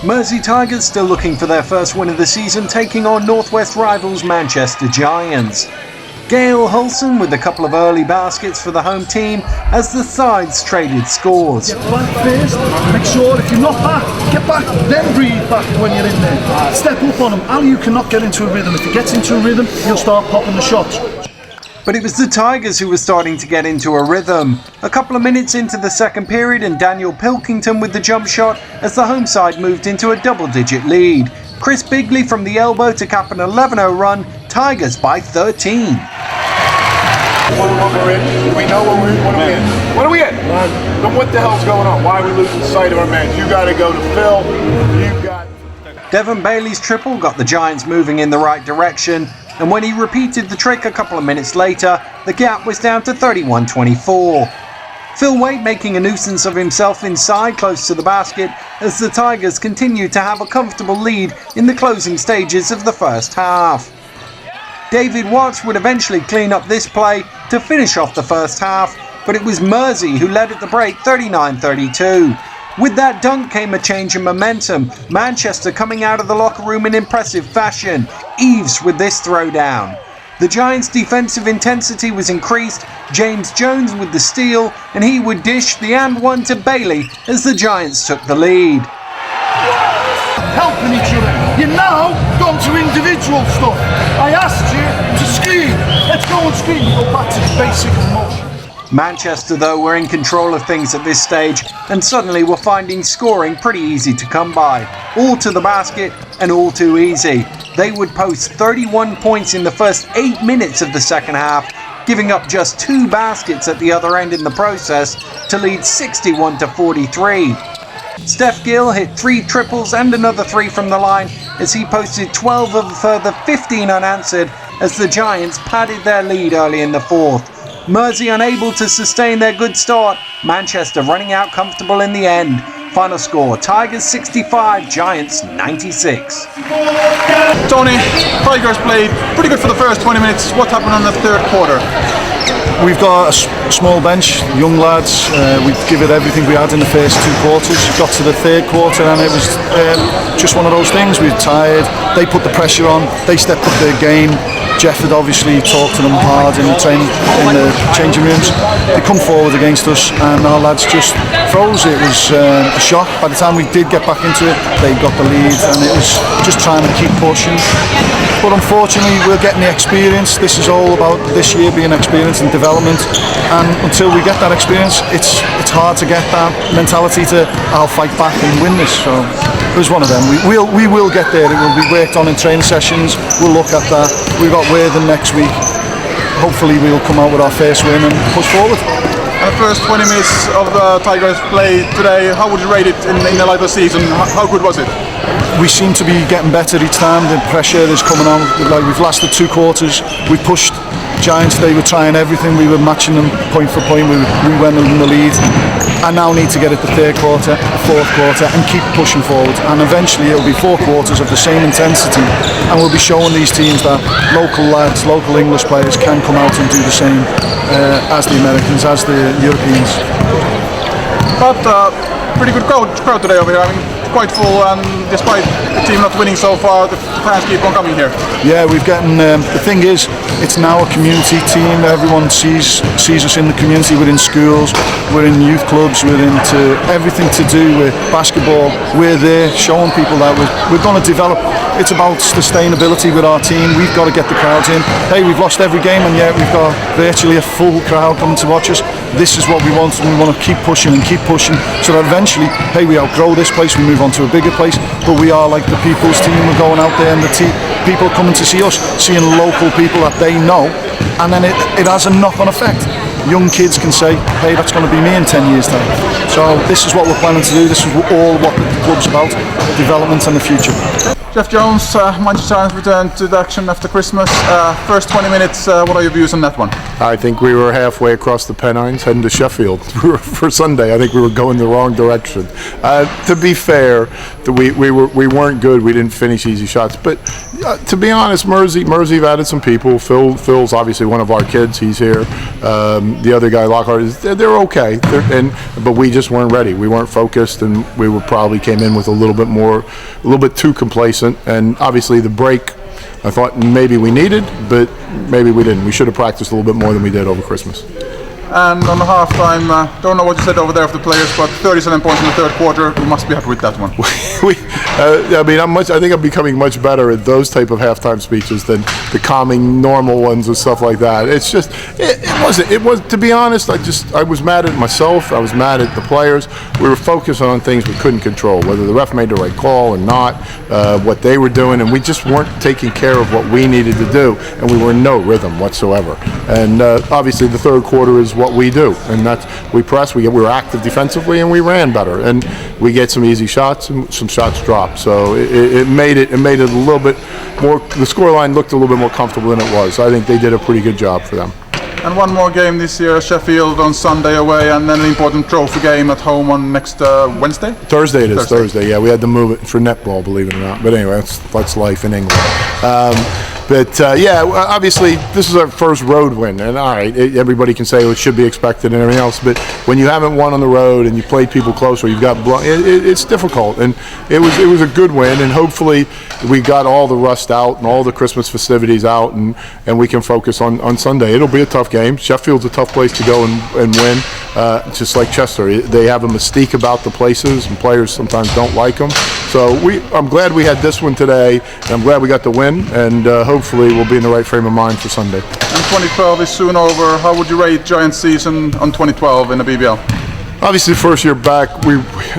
Mersey Tigers still looking for their first win of the season, taking on Northwest rivals Manchester Giants. Gail Hulson with a couple of early baskets for the home team as the sides traded scores. Get back first, make sure if you're not back, get back, then breathe back when you're in there. Step up on him. Ali cannot get into a rhythm. If he gets into a rhythm, he'll start popping the shots. But it was the Tigers who were starting to get into a rhythm. A couple of minutes into the second period and Daniel Pilkington with the jump shot as the home side moved into a double-digit lead. Chris Bigley from the elbow to cap an 11-0 run, Tigers by 13. What we're in, we know what are we in. What are we in? Then what the hell's going on? Why are we losing sight of our man? You got to go to Phil. You got. Devon Bailey's triple got the Giants moving in the right direction, and when he repeated the trick a couple of minutes later, the gap was down to 31-24. Phil Waite making a nuisance of himself inside close to the basket as the Tigers continued to have a comfortable lead in the closing stages of the first half. David Watts would eventually clean up this play to finish off the first half, but it was Mersey who led at the break 39-32. With that dunk came a change in momentum, Manchester coming out of the locker room in impressive fashion, Eves with this throwdown. The Giants' defensive intensity was increased, James Jones with the steal, and he would dish the and one to Bailey as the Giants took the lead. Helping each other. You're now gone to individual stuff. I asked you to screen. Let's go and screen. You go back to the basic motion. Manchester, though, were in control of things at this stage and suddenly were finding scoring pretty easy to come by. All to the basket and all too easy. They would post 31 points in the first 8 minutes of the second half, giving up just 2 baskets at the other end in the process to lead 61-43. Steph Gill hit 3 triples and another 3 from the line as he posted 12 of a further 15 unanswered as the Giants padded their lead early in the fourth. Mersey unable to sustain their good start, Manchester running out comfortable in the end. Final score, Tigers 65, Giants 96. Tony, Tigers played pretty good for the first 20 minutes. What happened in the third quarter? We've got a small bench, young lads. We give it everything we had in the first 2 quarters. Got to the third quarter and it was just one of those things. We were tired. They put the pressure on. They stepped up their game. Jeff had obviously talked to them hard in the changing rooms. They come forward against us and our lads just froze. It was a shock. By the time we did get back into it, they got the lead and it was just trying to keep pushing. But unfortunately, we're getting the experience. This is all about this year being experience and development. And until we get that experience, it's hard to get that mentality to I'll fight back and win this. So it was one of them. We will get there. It will be worked on in training sessions. We'll look at that. We've got Worthing next week. Hopefully we'll come out with our first win and push forward. And the first 20 minutes of the Tigers play today, how would you rate it in the light of the season? How good was it? We seem to be getting better each time. The pressure is coming on. Like we've lasted 2 quarters. We pushed Giants. They were trying everything. We were matching them point for point. We went in the lead. I now need to get it the third quarter, fourth quarter, and keep pushing forward. And eventually, it'll be 4 quarters of the same intensity, and we'll be showing these teams that local lads, local English players, can come out and do the same as the Americans, as the Europeans. But pretty good crowd today over here. I mean, quite full, and despite the team not winning so far, the fans keep on coming here. Yeah, we've gotten. The thing is, it's now a community team. Everyone sees us in the community. We're in schools, we're in youth clubs, we're into everything to do with basketball. We're there showing people that we're going to develop. It's about sustainability with our team. We've got to get the crowds in. Hey, we've lost every game, and yet we've got virtually a full crowd coming to watch us. This is what we want, and we want to keep pushing, so that eventually, hey, we outgrow this place, we move on to a bigger place, but we are like the people's team. We're going out there and the people coming to see us, seeing local people that they know, and then it has a knock-on effect. Young kids can say, hey, that's going to be me in 10 years time. So this is what we're planning to do. This is all what the club's about, development and the future. Jeff Jones, Manchester Giants returned to the action after Christmas. First 20 minutes, what are your views on that one? I think we were halfway across the Pennines heading to Sheffield for Sunday. I think we were going the wrong direction. To be fair, we weren't good. We didn't finish easy shots, but To be honest, Mersey have added some people. Phil's obviously one of our kids. He's here. The other guy, Lockhart, they're okay. But we just weren't ready. We weren't focused, and we probably came in with a little bit too complacent. And obviously the break, I thought maybe we needed, but maybe we didn't. We should have practiced a little bit more than we did over Christmas. And on the halftime, don't know what you said over there for the players, but 37 points in the third quarter. You must be happy with that one. I think I'm becoming much better at those type of halftime speeches than the calming, normal ones and stuff like that. It's just, it was. To be honest, I was mad at myself. I was mad at the players. We were focused on things we couldn't control, whether the ref made the right call or not, what they were doing, and we just weren't taking care of what we needed to do, and we were in no rhythm whatsoever. And obviously, the third quarter is what we do, and we press, we were active defensively, and we ran better, and we get some easy shots and some shots dropped. So it made it a little bit more. The scoreline looked a little bit more comfortable than it was. I think they did a pretty good job for them. And one more game this year, Sheffield on Sunday away, and then an important trophy game at home on next Wednesday? Thursday it is, Thursday. Yeah, we had to move it for netball, believe it or not. But anyway, that's life in England. Obviously, this is our first road win, and all right, everybody can say it should be expected and everything else, but when you haven't won on the road and you played people close or you've got it's difficult, and it was a good win, and hopefully we got all the rust out and all the Christmas festivities out, and we can focus on Sunday. It'll be a tough game. Sheffield's a tough place to go and win, just like Chester. They have a mystique about the places, and players sometimes don't like them. So I'm glad we had this one today, and I'm glad we got the win, and hopefully we'll be in the right frame of mind for Sunday. And 2012 is soon over. How would you rate Giants' season on 2012 in the BBL? Obviously, first year back,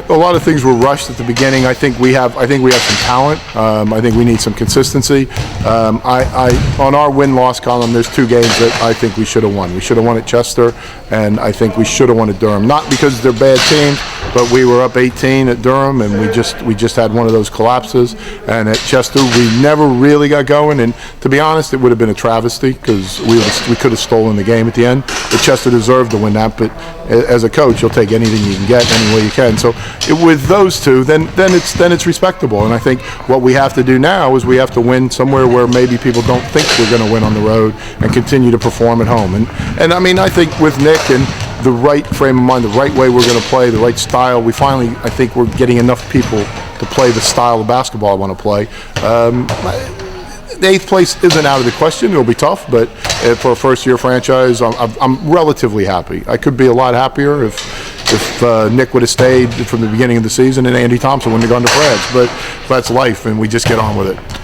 a lot of things were rushed at the beginning. I think we have some talent. I think we need some consistency. On our win-loss column, there's two games that I think we should have won. We should have won at Chester, and I think we should have won at Durham. Not because they're bad teams, but we were up 18 at Durham, and we just had one of those collapses. And at Chester, we never really got going. And to be honest, it would have been a travesty because we could have stolen the game at the end. But Chester deserved to win that. But as a coach, you'll take anything you can get any way you can. So with those two, then it's respectable. And I think what we have to do now is we have to win somewhere where maybe people don't think we're going to win on the road and continue to perform at home. And I mean, I think with Nick and the right frame of mind, the right way we're going to play, the right style, I think we're getting enough people to play the style of basketball I want to play. The 8th place isn't out of the question. It'll be tough, but for a first-year franchise, I'm relatively happy. I could be a lot happier if Nick would have stayed from the beginning of the season and Andy Thompson wouldn't have gone to France, but that's life, and we just get on with it.